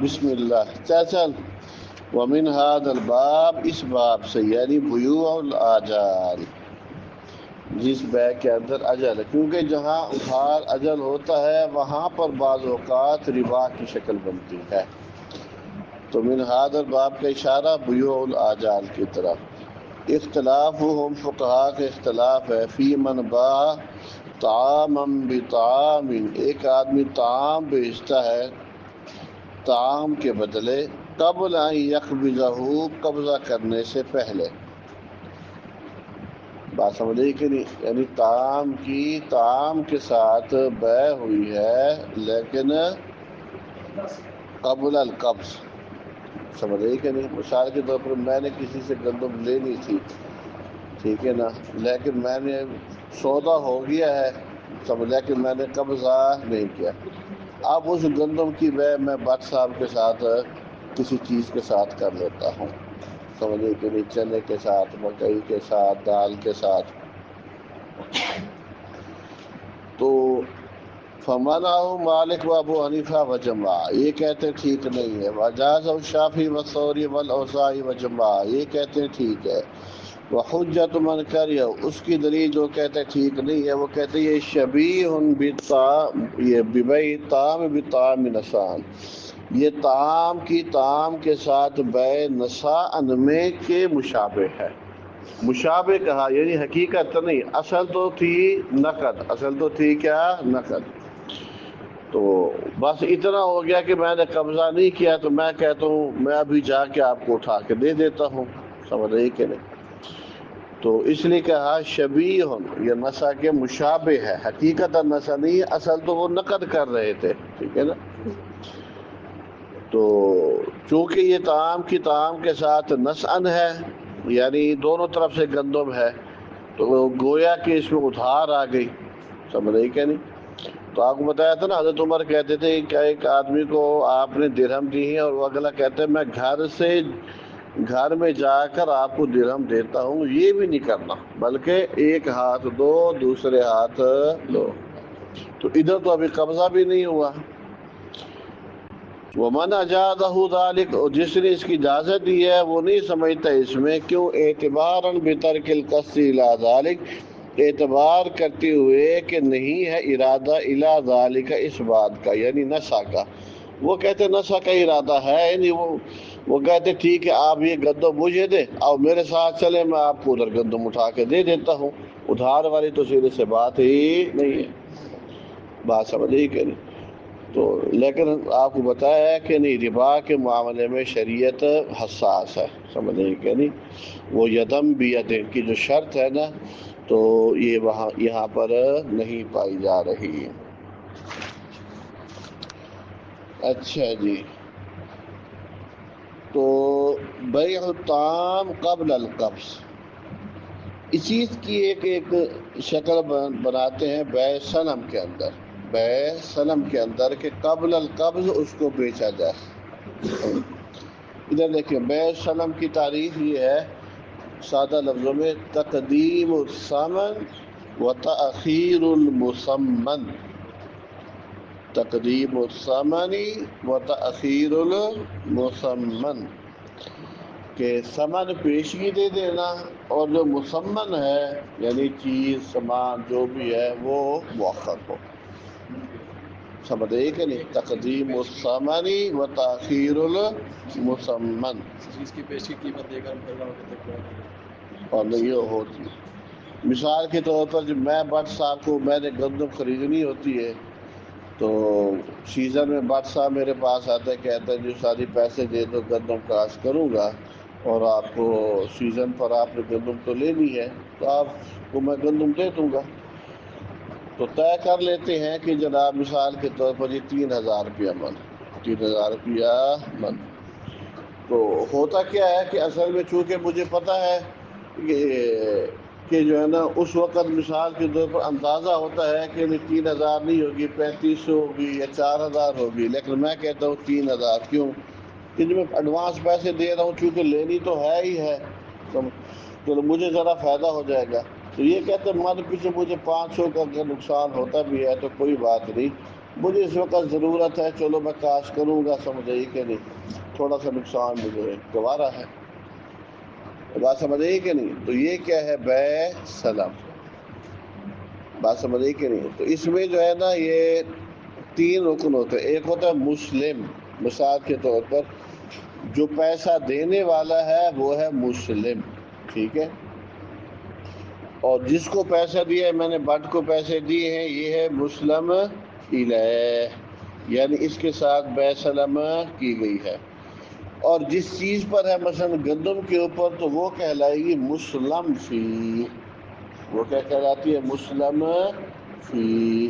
بسم اللہ چل ومن هذا الباب، اس باب سے یعنی بیوع الاجال، جس بیع کے اندر اجل ہے، کیونکہ جہاں ادھار اجل ہوتا ہے وہاں پر بعض اوقات ربا کی شکل بنتی ہے، تو من هذا الباب کا اشارہ بیوع الاجال کی طرف۔ اختلافہم، فقہا کا اختلاف ہے، فی من باع طعاما بطعام، ایک آدمی طعام بیچتا ہے طعام کے بدلے، قبل ان یقبضہ، قبضہ کرنے سے پہلے۔ بات سمجھے کہ نہیں؟ یعنی طعام کے ساتھ بیع ہوئی ہے لیکن قبل القبض، سمجھے کہ نہیں؟ مثال کے طور پر میں نے کسی سے گندم لینی تھی، ٹھیک ہے نا، لیکن میں نے سودا ہو گیا ہے سب، لیکن میں نے قبضہ نہیں کیا۔ اب اس گندم کی بیع میں بٹ صاحب کے ساتھ کسی چیز کے ساتھ کر لیتا ہوں، سمجھے کہ نہیں، چنے کے ساتھ، مکئی کے ساتھ، دال کے ساتھ، تو فمنعہ مالک و ابو حنیفہ و جماعہ، یہ کہتے ہیں ٹھیک نہیں ہے، وجازہ الشافعی والثوری والاوزاعی و جماعہ، یہ کہتے ہیں ٹھیک ہے، وحجت من کریہ، اس کی دلیل جو کہتے ہیں ٹھیک نہیں ہے، وہ کہتے ہیں یہ شبیہ یہ ببیع طعام بطعام نسان، یہ طعام کے ساتھ بیع نساء میں کے مشابہ ہے۔ مشابہ کہا یعنی حقیقت نہیں، اصل تو تھی نقد، اصل تو تھی کیا؟ نقد۔ تو بس اتنا ہو گیا کہ میں نے قبضہ نہیں کیا، تو میں کہتا ہوں میں ابھی جا کے آپ کو اٹھا کے دے دیتا ہوں، سمجھ رہی کہ نہیں؟ تو اس لیے کہا شبیہ، یہ نسا کے مشابہ ہے، حقیقت نسا نہیں، اصل تو وہ نقد کر رہے تھے، ٹھیک ہے نا۔ تو چونکہ یہ طعام کے ساتھ نسعن ہے، یعنی دونوں طرف سے گندم ہے، تو گویا کہ اس میں ادھار آ گئی، سمجھ رہی کہ نہیں؟ تو آپ کو بتایا تھا نا، حضرت عمر کہتے تھے کہ ایک آدمی کو آپ نے درہم دی ہے اور وہ اگلا کہتے ہیں میں گھر میں جا کر آپ کو درہم دیتا ہوں، یہ بھی نہیں کرنا، بلکہ ایک ہاتھ دو دوسرے ہاتھ لو، تو ادھر تو ابھی قبضہ بھی نہیں ہوا۔ ومن اجازہ ذلک، جس نے اس کی اجازت دی ہے وہ نہیں سمجھتا اس میں، کیوں؟ اعتبارا بترک القصد الی ذلک، اعتبار کرتے ہوئے کہ نہیں ہے ارادہ الی ذالک، اس بات کا یعنی نسا کا، وہ کہتے نسا کا ارادہ ہے، یعنی وہ کہتے ٹھیک ہے آپ یہ گندم مجھے دے اور میرے ساتھ چلے، میں آپ کو ادھر گندم اٹھا کے دے دیتا ہوں، ادھار والی تو سیدھے سے بات ہی نہیں ہے، بات سمجھ ہی کہ نہیں؟ تو لیکن آپ کو بتایا ہے کہ نہیں، ربا کے معاملے میں شریعت حساس ہے، سمجھ نہیں کہ نہیں، وہ یدم بیدن کی جو شرط ہے نا، تو یہ یہاں پر نہیں پائی جا رہی۔ اچھا جی، تو بیع الطعام قبل القبض، اس چیز کی ایک شکل بناتے ہیں بیع سلم کے اندر، بیع سلم کے اندر کہ قبل القبض اس کو بیچا جائے۔ ادھر دیکھیں بیع سلم کی تعریف یہ ہے سادہ لفظوں میں، تقدیم الثمن و تأخیر المثمن، تقدیم الثمن و تأخیر المثمن، کہ ثمن پیشگی دے دینا اور جو مثمن ہے یعنی چیز سامان جو بھی ہے وہ مؤخر ہو، سمجھ رہے کہ نہیں؟ تقدیم الثمن و تاخیر المثمن، چیز کی پیشی قیمت دے کر اور نہیں ہوتی۔ مثال کے طور پر جب میں بٹ صاحب کو میں نے گندم خریدنی ہوتی ہے، تو سیزن میں بٹ صاحب میرے پاس آتے کہتے ہیں جو ساری پیسے دے دو گندم کاشت کروں گا، اور آپ کو سیزن پر آپ نے گندم تو لینی ہے تو آپ کو میں گندم دے دوں گا، تو طے کر لیتے ہیں کہ جناب مثال کے طور پر یہ 3000 روپیہ من، 3000 روپیہ من۔ تو ہوتا کیا ہے کہ اصل میں چونکہ مجھے پتہ ہے کہ جو ہے نا اس وقت مثال کے طور پر اندازہ ہوتا ہے کہ 3000 نہیں ہوگی، 3500 ہوگی یا 4000 ہوگی، لیکن میں کہتا ہوں 3000، کیوں کہ میں ایڈوانس پیسے دے رہا ہوں، چونکہ لینی تو ہے ہی ہے، تو مجھے ذرا فائدہ ہو جائے گا۔ تو یہ کہتے ہیں من پیچھے مجھے 500 کا اگر نقصان ہوتا بھی ہے تو کوئی بات نہیں، مجھے اس وقت ضرورت ہے، چلو میں کاش کروں گا، سمجھ آئی کہ نہیں، تھوڑا سا نقصان مجھے گوارا ہے، بات سمجھ آئی کہ نہیں؟ تو یہ کیا ہے؟ بیع سلم، بات سمجھ آئی کہ نہیں؟ تو اس میں جو ہے نا یہ 3 رکن ہوتے ہیں. ایک ہوتا ہے مسلم، مثال کے طور پر جو پیسہ دینے والا ہے وہ ہے مسلم، ٹھیک ہے، اور جس کو پیسہ دیا ہے، میں نے بٹ کو پیسے دیے ہیں، یہ ہے مسلم الیہ، یعنی اس کے ساتھ بیع سلم کی گئی ہے. اور جس چیز پر ہے، مثلا گندم کے اوپر، تو وہ کہلائے گی مسلم فی، وہ کیا کہلاتی ہے؟ مسلم فی.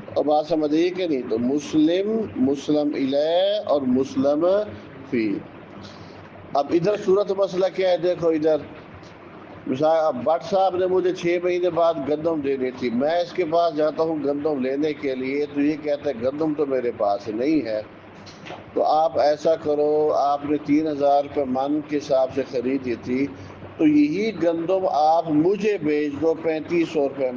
اور بات سمجھ آئی کہ نہیں؟ تو مسلم، مسلم الیہ اور مسلم فی. اب ادھر صورت مسئلہ کیا ہے؟ دیکھو ادھر مثال، اب بٹ صاحب نے مجھے 6 مہینے بعد گندم دینی تھی، میں اس کے پاس جاتا ہوں گندم لینے کے لیے، تو یہ کہتا ہے گندم تو میرے پاس نہیں ہے. تو آپ ایسا کرو، آپ نے 3000 روپے من کے حساب سے خریدی تھی، تو یہی گندم آپ مجھے بھیج دو 3500 روپے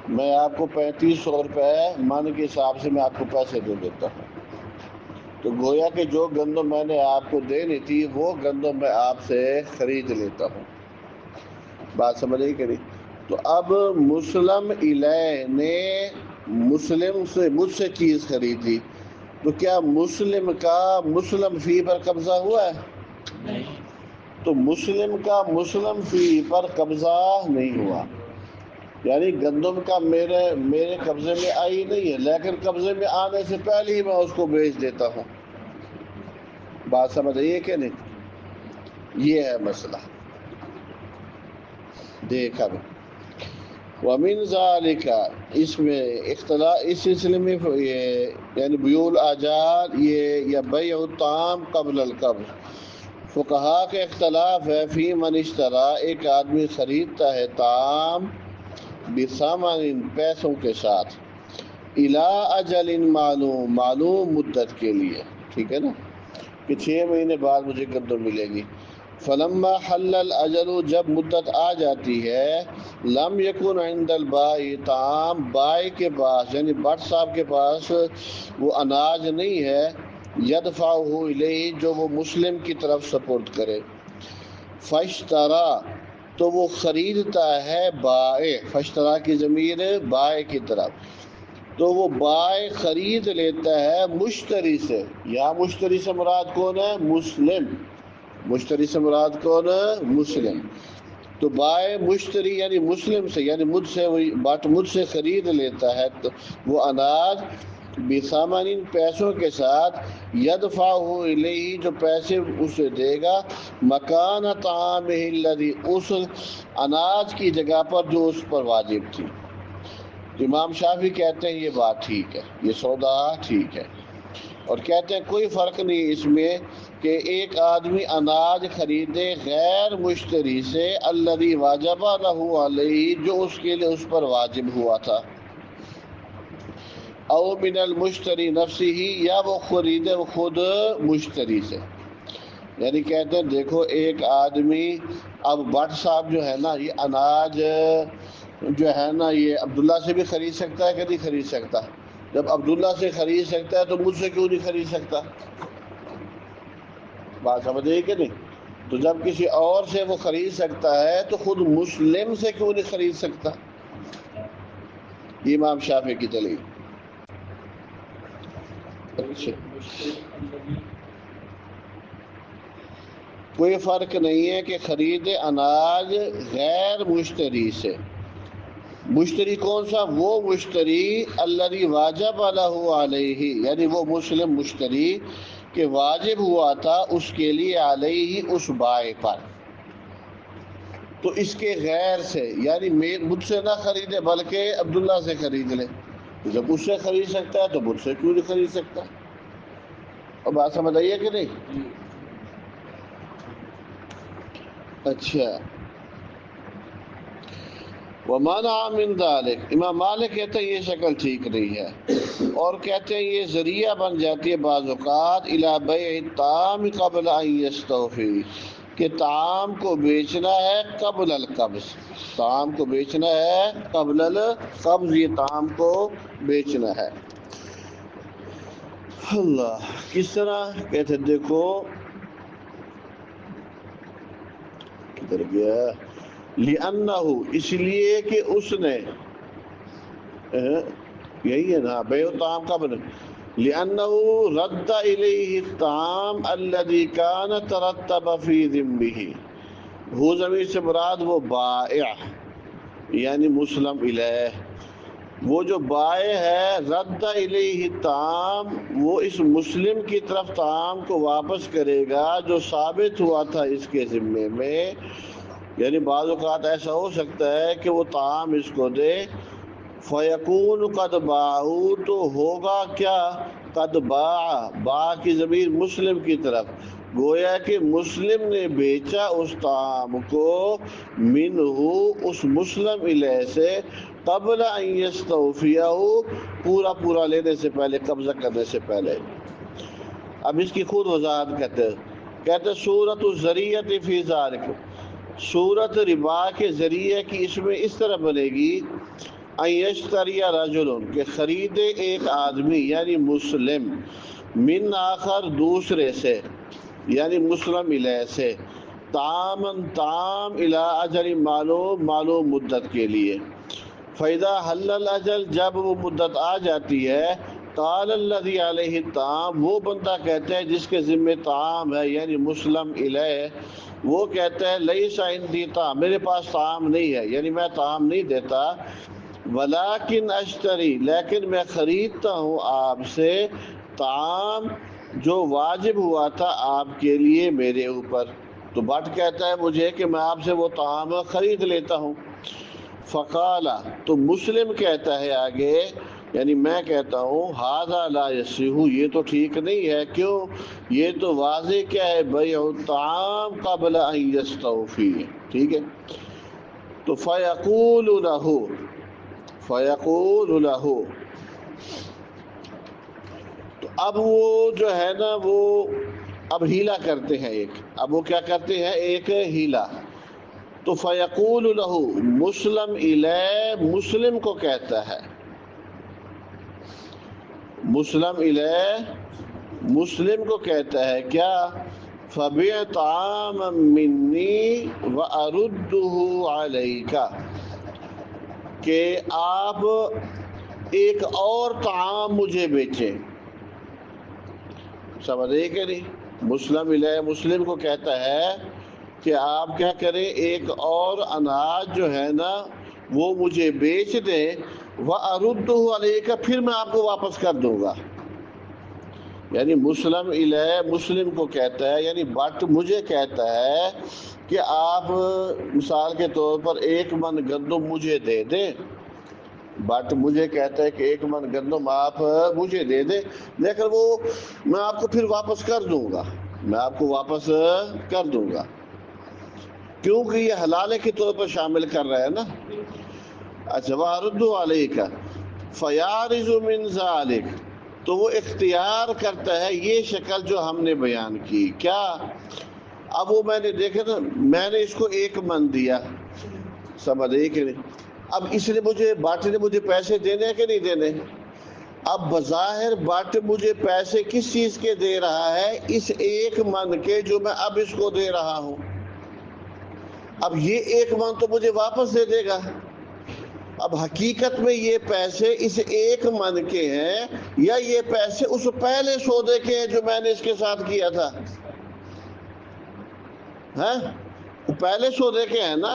میں آپ کو 3500 روپے من کے حساب سے میں آپ کو پیسے دے دیتا ہوں. تو گویا کہ جو گندم میں نے آپ کو دینی تھی وہ گندم میں آپ سے خرید لیتا ہوں. بات سمجھ آئی کہ نہیں؟ تو اب مسلم الیہ نے مسلم سے مجھ سے چیز خریدی، تو کیا مسلم کا مسلم فی پر قبضہ ہوا ہے؟ نہیں. تو مسلم کا مسلم فی پر قبضہ نہیں ہوا، یعنی گندم کا میرے قبضے میں آئی نہیں ہے، لیکن قبضے میں آنے سے پہلے ہی میں اس کو بیچ دیتا ہوں. بات سمجھ آئیے کہ نہیں؟ یہ ہے مسئلہ. دیکھا بھی ومن ذالک، اس میں اختلاف اس سلسلے میں یعنی بیع الاجال یہ یا بیع الطعام قبل القبض، فقہا کے اختلاف ہے فی من اشترا، ایک آدمی خریدتا ہے طعام بثمن، پیسوں کے ساتھ، الی اجل معلوم، معلوم مدت کے لیے، ٹھیک ہے نا، کہ 6 مہینے بعد مجھے گندم ملے گی. فلما حل الاجل، جب مدت آ جاتی ہے، لم یکن عند البائی، طعام بائی کے پاس یعنی بٹ صاحب کے پاس وہ اناج نہیں ہے، یدفعہ الیہ، جو وہ مسلم کی طرف سپرد کرے. فاشترا، تو وہ خریدتا ہے بائع، فاشترا کی ضمیر بائع کی طرف، تو وہ بائع خرید لیتا ہے مشتری سے. یا مشتری سے مراد کون ہے؟ مسلم. مشتری سے مراد کون ہے؟ مسلم. تو بائع مشتری یعنی مسلم سے، یعنی مجھ سے وہی بات مجھ سے خرید لیتا ہے تو وہ اناج بثمن، پیسوں کے ساتھ، یدفعہ الیہ، جو پیسے اسے دے گا، مکان طعامہ الذی، اس اناج کی جگہ پر جو اس پر واجب تھی. امام شافعی کہتے ہیں یہ بات ٹھیک ہے، یہ سودا ٹھیک ہے، اور کہتے ہیں کوئی فرق نہیں اس میں کہ ایک آدمی اناج خریدے غیر مشتری سے، الذی واجب لہ علیہ، جو اس کے لیے اس پر واجب ہوا تھا، او من المشتری نفسہ، یا وہ خریدے خود مشتری سے. یعنی کہتے ہیں دیکھو ایک آدمی، اب بٹ صاحب جو ہے نا یہ اناج جو ہے نا یہ عبداللہ سے بھی خرید سکتا ہے کہ نہیں خرید سکتا؟ جب عبداللہ سے خرید سکتا ہے تو مجھ سے کیوں نہیں خرید سکتا؟ بات سمجھے کہ نہیں؟ تو جب کسی اور سے وہ خرید سکتا ہے تو خود مسلم سے کیوں نہیں خرید سکتا؟ یہ امام شافعی کی دلیل. اچھا، کوئی فرق نہیں ہے کہ خرید اناج غیر مشتری سے. مشتری کون سا؟ وہ مشتری الذی واجب لہ علیہ، یعنی وہ مسلم مشتری کہ واجب ہوا تھا اس کے لیے علیہ، اس بائع پر. تو اس کے غیر سے یعنی مجھ سے نہ خریدے بلکہ عبداللہ سے خرید لے. جب اس سے خرید سکتا ہے تو مجھ سے کیوں نہیں خرید سکتا؟ اور بات سمجھ آئیے کہ نہیں؟ اچھا، وَمَنَعَ مِن ذَلِكَ، امام مالک کہتے ہیں یہ شکل ٹھیک نہیں ہے، اور کہتے ہیں یہ ذریعہ بن جاتی ہے بعض اوقات الی بیع الطعام قبل ان یستوفی، کہ طعام کو بیچنا ہے قبل القبض، طعام کو بیچنا ہے قبل القبض، یہ طعام کو بیچنا ہے۔ اللہ، کس طرح؟ کہتے دیکھو کدھر گیا، لِأَنَّهُ، اس لیے کہ اس نے، یہی ہے نا بیع الطعام قبل، لِأَنَّهُ رَدَّ إِلَيْهِ الطَّعَامَ الَّذِي كَانَ تَرَتَّبَ فِي ذِمِّهِ، وہ ضمیر سے مراد وہ بائع یعنی مسلم الیہ، وہ جو بائع ہے، رد الیہ الطعام، وہ اس مسلم کی طرف طعام کو واپس کرے گا جو ثابت ہوا تھا اس کے ذمے میں۔ یعنی بعض اوقات ایسا ہو سکتا ہے کہ وہ طعام اس کو دے، فیکون قد باعوا، تو ہوگا کیا، قد باع، باع کی ضمیر مسلم کی طرف، گویا کہ مسلم نے بیچا اس طعام کو، منہ، اس مسلم الیہ سے، قبل ان یستوفیہ، پورا لینے سے پہلے، قبضہ کرنے سے پہلے۔ اب اس کی خود وضاحت کہتے صورت الذریعۃ فی ذالک، صورت ربا کے ذریعے کی اس میں اس طرح بنے گی، ان یشتری رجل، کہ خریدے ایک آدمی یعنی مسلم، من آخر، دوسرے سے یعنی مسلم الیہ سے، طعام الی اجل معلوم مدت کے لیے، فَإِذَا حَلَّ الْأَجَلُ، جب وہ مدت آ جاتی ہے، قال الذی علیہ الطعام، وہ بندہ کہتا ہے جس کے ذمہ طعام ہے یعنی مسلم الیہ، وہ کہتا ہے لیس عندی طعام، میرے پاس طعام نہیں ہے، یعنی میں طعام نہیں دیتا، ولیکن اشتری، لیکن میں خریدتا ہوں آپ سے طعام جو واجب ہوا تھا آپ کے لیے میرے اوپر، تو بٹ کہتا ہے مجھے کہ میں آپ سے وہ طعام خرید لیتا ہوں۔ فقال، تو مسلم کہتا ہے آگے، یعنی میں کہتا ہوں، ھذا لا یصح، یہ تو ٹھیک نہیں ہے، کیوں؟ یہ تو واضح کیا ہے، بیع الطعام قبل ان یستوفی، ٹھیک ہے۔ تو فیقول لہ، تو اب وہ جو ہے نا وہ اب ہیلا کرتے ہیں ایک، اب وہ کیا کرتے ہیں، ایک ہیلا، تو فیقول لہ، مسلم الیہ، مسلم کو کہتا ہے، مسلم الیہ مسلم کو کہتا ہے کیا، فبع طعاما منی وارده علیک، کہ آپ ایک اور طعام مجھے بیچیں، سمجھے کہ نہیں؟ مسلم الیہ مسلم کو کہتا ہے کہ آپ کیا کریں، ایک اور اناج جو ہے نا وہ مجھے بیچ دیں، وَأَرُدُّهُ عَلَيْكَ، پھر میں آپ کو واپس کر دوں گا۔ یعنی مسلم الیہ مسلم کو کہتا ہے، یعنی بٹ مجھے کہتا ہے کہ آپ مثال کے طور پر 1 من گندم مجھے دے دیں، بٹ مجھے کہتا ہے کہ 1 من گندم آپ مجھے دے دیں، لیکن وہ میں آپ کو پھر واپس کر دوں گا، میں آپ کو واپس کر دوں گا، کیونکہ یہ حلالے کے طور پر شامل کر رہا ہے نا۔ اچھا، وَأَرُدُّهُ عَلَيْكَ فَيَعْرِضُ مِنْ ذَلِكَ، تو وہ اختیار کرتا ہے یہ شکل جو ہم نے بیان کی، کیا؟ اب وہ میں نے دیکھا نا، میں نے اس کو 1 من دیا، سمجھے کہ نہیں؟ اب اس نے مجھے، باٹ نے مجھے پیسے دینے کہ نہیں دینے؟ اب بظاہر باٹ مجھے پیسے کس چیز کے دے رہا ہے، اس 1 من کے جو میں اب اس کو دے رہا ہوں، اب یہ 1 من تو مجھے واپس دے دے گا۔ اب حقیقت میں یہ پیسے اس 1 من کے ہیں یا یہ پیسے اس پہلے سودے کے ہیں جو میں نے اس کے ساتھ کیا تھا؟ پہلے سودے کے ہیں نا،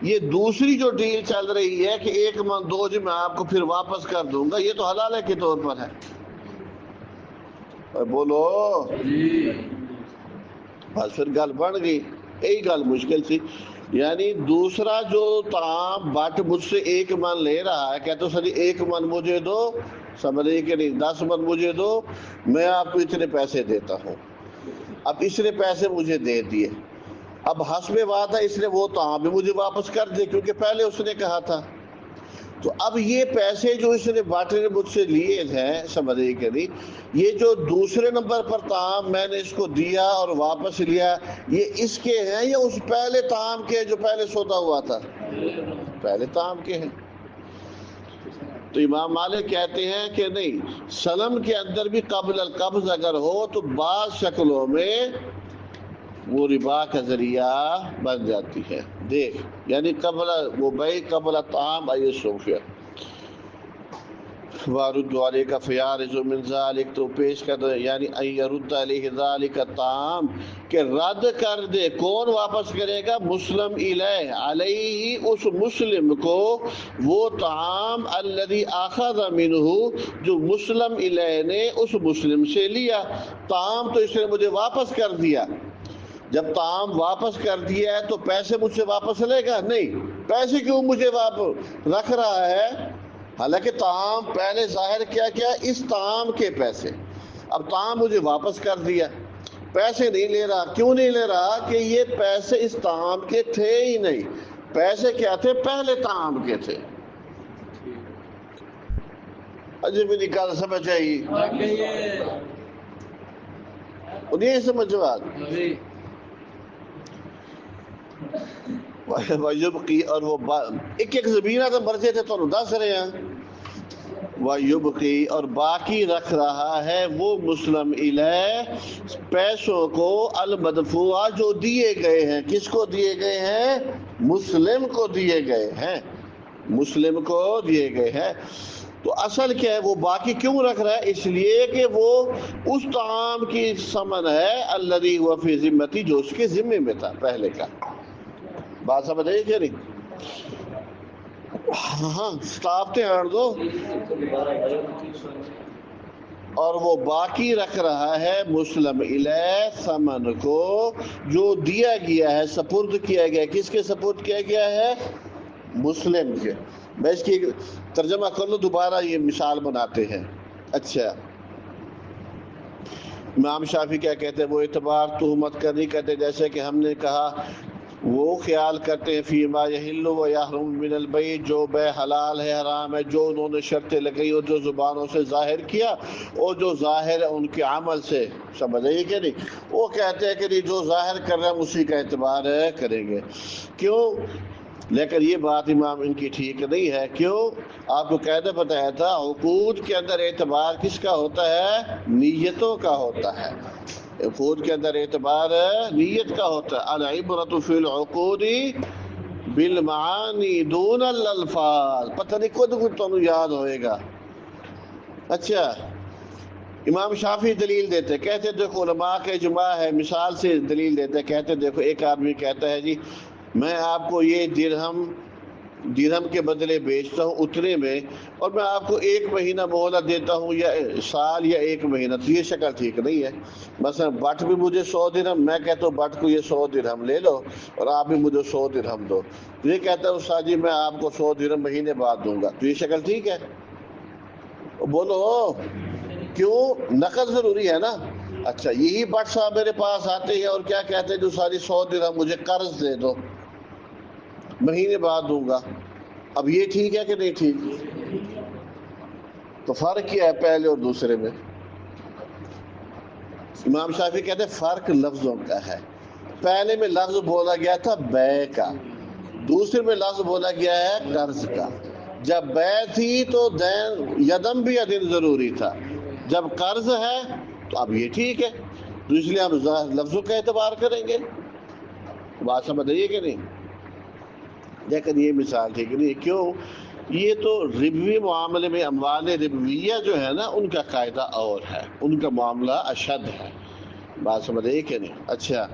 یہ دوسری جو ڈیل چل رہی ہے کہ 1 من دو جو میں آپ کو پھر واپس کر دوں گا، یہ تو حلالے کے طور پر ہے۔ بولو بس، پھر گل بن گئی، یہی گل مشکل تھی۔ یعنی دوسرا جو طعام بٹ مجھ سے 1 من لے رہا ہے، کہتے سر 1 من مجھے دو، سمجھے کہ نہیں، 10 من مجھے دو، میں آپ کو اتنے پیسے دیتا ہوں۔ اب اس نے پیسے مجھے دے دیے، اب حسب وعدہ اس نے وہ طعام بھی مجھے واپس کر دے، کیونکہ پہلے اس نے کہا تھا۔ تو اب یہ پیسے جو اس نے باٹے نے مجھ سے لیے ہیں، سمجھے کہ نہیں، یہ جو دوسرے نمبر پر طعام میں نے اس کو دیا اور واپس لیا، یہ اس کے ہیں یا اس پہلے طعام کے جو پہلے سودا ہوا تھا؟ پہلے طعام کے ہیں۔ تو امام مالک کہتے ہیں کہ نہیں، سلم کے اندر بھی قبل القبض اگر ہو تو بعض شکلوں میں وہ ربا کا ذریعہ بن جاتی ہے۔ دیکھ، یعنی قبل وہ بھائی قبل طعام ای صوفیہ وارد علیہ فیارز من ذالک، تو پیش کر دے، یعنی ان یرد علیہ ذالک الطعام، کہ رد کر دے۔ کون واپس کرے گا؟ مسلم الیہ، علیہ اس مسلم کو وہ طعام الذی اخذ منہ، جو مسلم الیہ نے اس مسلم سے لیا۔ طعام تو اس نے مجھے واپس کر دیا، جب طعام واپس کر دیا ہے تو پیسے مجھ سے واپس لے گا؟ نہیں، پیسے کیوں مجھے واپس رکھ رہا ہے؟ حالانکہ طعام پہلے ظاہر کیا اس طعام کے پیسے، اب طعام مجھے واپس کر دیا، پیسے نہیں لے رہا۔ کیوں نہیں لے رہا؟ کہ یہ پیسے اس طعام کے تھے ہی نہیں، پیسے کیا تھے؟ پہلے طعام کے تھے۔ اجے میری گل سمجھ آئی؟ نہیں سمجھ بات؟ وَيُبْقِي، اور وہ ایک ایک زمینہ تو مرجے تھے تو دس رہے ہیں۔ وَيُبْقِي، اور باقی رکھ رہا ہے وہ مسلم الیہ پیسوں کو، المدفوع جو دیے گئے ہیں۔ کس کو دیے گئے ہیں؟ مسلم کو دیے گئے ہیں، مسلم کو دیے گئے ہیں۔ تو اصل کیا ہے؟ وہ باقی کیوں رکھ رہا ہے؟ اس لیے کہ وہ اس طعام کی ثمن ہے الذی هو فی ذمتی، جو اس کے ذمے میں تھا پہلے کا۔ بات سمجھ رہے کہ نہیں؟ ہاں سٹاپ تے آن دو۔ اور وہ باقی رکھ رہا ہے مسلم الیہ ثمن کو، جو دیا گیا ہے، سپرد کیا گیا۔ کس کے سپرد کیا گیا ہے؟ مسلم کے۔ میں اس کی ترجمہ کر لوں دوبارہ، یہ مثال بناتے ہیں۔ اچھا، امام شافعی کیا کہتے ہیں؟ وہ اعتبار تہمت کا نہیں کہتے، جیسے کہ ہم نے کہا وہ خیال کرتے ہیں فیما یحل و یحرم من البیع، جو بے حلال ہے حرام ہے، جو انہوں نے شرطیں لگائی اور جو زبانوں سے ظاہر کیا اور جو ظاہر ہے ان کے عمل سے، سمجھ رہی کہ نہیں؟ وہ کہتے ہیں کہ نہیں، جو ظاہر کر رہے ہیں اسی کا اعتبار کریں گے۔ کیوں؟ لیکن یہ بات امام ان کی ٹھیک نہیں ہے۔ کیوں؟ آپ کو قاعدہ بتایا تھا، عقود کے اندر اعتبار کس کا ہوتا ہے؟ نیتوں کا ہوتا ہے۔ عقود کے اندر اعتبار نیت کا ہوتا ہے۔ العبرۃ فی العقود بالمعانی دون الالفاظ، پتہ نہیں خود تمہیں یاد ہوئے گا۔ اچھا، امام شافعی دلیل دیتے، کہتے دیکھو علماء کا اجماع ہے، مثال سے دلیل دیتے، کہتے دیکھو ایک آدمی کہتا ہے جی میں آپ کو یہ درہم کے بدلے بیچتا ہوں اتنے میں، اور میں آپ کو 1 مہینہ مہلت دیتا ہوں یا سال یا 1 مہینہ، تو یہ شکل ٹھیک نہیں ہے۔ مثلا بٹ بھی مجھے 100 درہم، میں کہتا ہوں بٹ کو یہ 100 درہم لے لو اور آپ بھی مجھے 100 درہم دو، تو یہ کہتا ہے استاد جی میں آپ کو 100 درہم مہینے بعد دوں گا، تو یہ شکل ٹھیک ہے؟ بولو کیوں؟ نقد ضروری ہے نا۔ اچھا، یہی بٹ صاحب میرے پاس آتے ہیں اور کیا کہتے ہیں؟ جو ساری 100 درہم مجھے قرض دے دو، مہینے بعد دوں گا۔ اب یہ ٹھیک ہے کہ نہیں ٹھیک؟ تو فرق کیا ہے پہلے اور دوسرے میں؟ امام شافعی کہتے ہیں فرق لفظوں کا ہے۔ پہلے میں لفظ بولا گیا تھا بے کا، دوسرے میں لفظ بولا گیا ہے قرض کا۔ جب بے تھی تو دین یدم بھی ادن ضروری تھا، جب قرض ہے تو اب یہ ٹھیک ہے، تو اس لیے ہم لفظوں کا اعتبار کریں گے۔ بات سمجھ رہی ہے کہ نہیں؟ لیکن یہ مثال ٹھیک نہیں۔ کیوں؟ یہ تو ربوی معاملے میں اموال ربویہ جو ہے نا ان کا قاعدہ اور ہے، ان کا معاملہ اشد ہے۔ بات سمجھ رہی ہے کہ نہیں؟ اچھا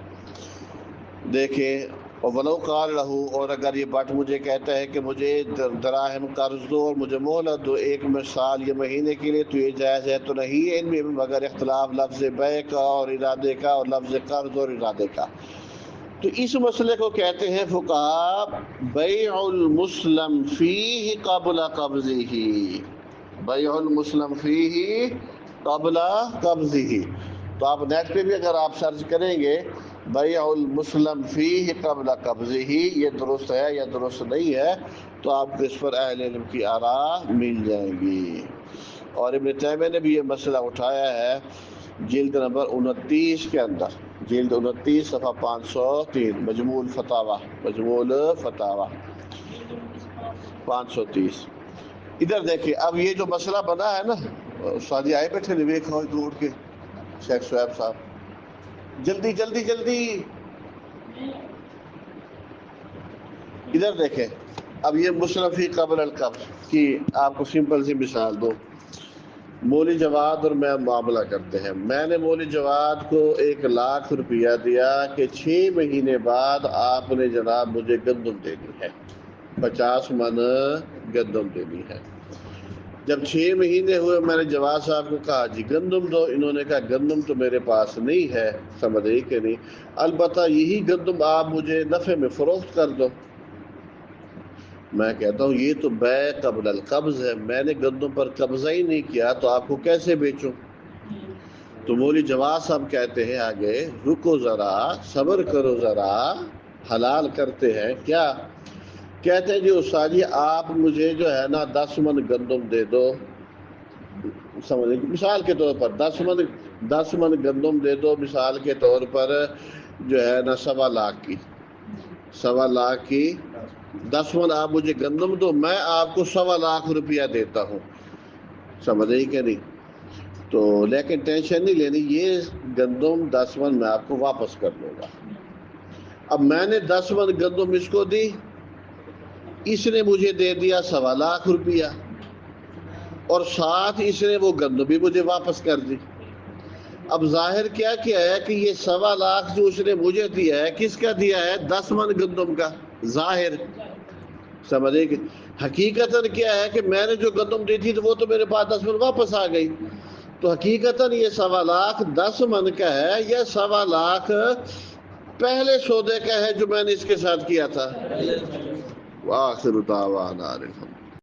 دیکھیں، وَلَوْ قَالَ لَهُ، اور اگر یہ بٹ مجھے کہتا ہے کہ مجھے دراہم قرض دو اور مجھے مہلت دو 1 سال یا مہینے کے لیے، تو یہ جائز ہے تو نہیں ان میں مگر اختلاف لفظ بے کا اور ارادے کا اور لفظ قرض اور ارادے کا۔ تو اس مسئلے کو کہتے ہیں فقہا بیع المسلم فیہ قبل قبضہ، بیع المسلم فیہ قبل قبضہ۔ تو آپ نیٹ پہ بھی اگر آپ سرچ کریں گے بیع المسلم فیہ قبل قبضہ، یہ درست ہے یا درست نہیں ہے، تو آپ کو اس پر اہل علم کی آراء مل جائیں گی۔ اور ابن تیمیہ نے بھی یہ مسئلہ اٹھایا ہے جلد نمبر 29 کے اندر، جلد 29 صفحہ 503، مجموع الفتاوی 530۔ ادھر دیکھیں، اب یہ جو مسئلہ بنا ہے نا، استاد آئے بیٹھے نے دیکھا دوڑ کے، شیخ شعیب صاحب جلدی جلدی جلدی ادھر دیکھیں۔ اب یہ مسلم فی قبل القبض کی آپ کو سمپل سی مثال دو۔ مولی جواد اور میں معاملہ کرتے ہیں، میں نے مولی جواد کو 1,00,000 روپیہ دیا کہ 6 مہینے بعد آپ نے جناب مجھے گندم دینی ہے، 50 من گندم دینی ہے۔ جب 6 مہینے ہوئے میں نے جواد صاحب کو کہا جی گندم دو، انہوں نے کہا گندم تو میرے پاس نہیں ہے، سمجھ رہی کہ نہیں، البتہ یہی گندم آپ مجھے نفع میں فروخت کر دو۔ میں کہتا ہوں یہ تو بیع قبل القبض ہے، میں نے گندم پر قبضہ ہی نہیں کیا تو آپ کو کیسے بیچوں؟ تو مولی جواد صاحب کہتے ہیں آگے، رکو ذرا، صبر کرو ذرا، حلال کرتے ہیں کیا؟ کہتے ہیں جی استاد جی آپ مجھے جو ہے نا 10 من گندم دے دو، سمجھ مثال کے طور پر 10 من گندم دے دو، مثال کے طور پر جو ہے نا 1,15,00,000 کی 10 من آپ مجھے گندم دو، میں آپ کو 1,15,00,000 روپیہ دیتا ہوں، سمجھ رہی کہ نہیں؟ تو لیکن ٹینشن نہیں لینی، یہ گندم 10 من میں آپ کو واپس کر دوں گا۔ اب میں نے 10 من گندم اس کو دی، اس نے مجھے دے دیا 1,15,00,000 روپیہ، اور ساتھ اس نے وہ گندم بھی مجھے واپس کر دی۔ اب ظاہر کیا ہے کہ یہ 1,15,00,000 جو اس نے مجھے دیا ہے کس کا دیا ہے؟ 10 من گندم کا، ظاہر سمجھے کہ حقیقتاً کیا ہے کہ میں نے جو گندم دی تھی تو وہ تو میرے پاس 10 من واپس آ گئی، تو حقیقتاً یہ 1,15,00,000 10 من کا ہے یا 1,15,00,000 پہلے سودے کا ہے جو میں نے اس کے ساتھ کیا تھا؟ وآخر دعوانا الحمد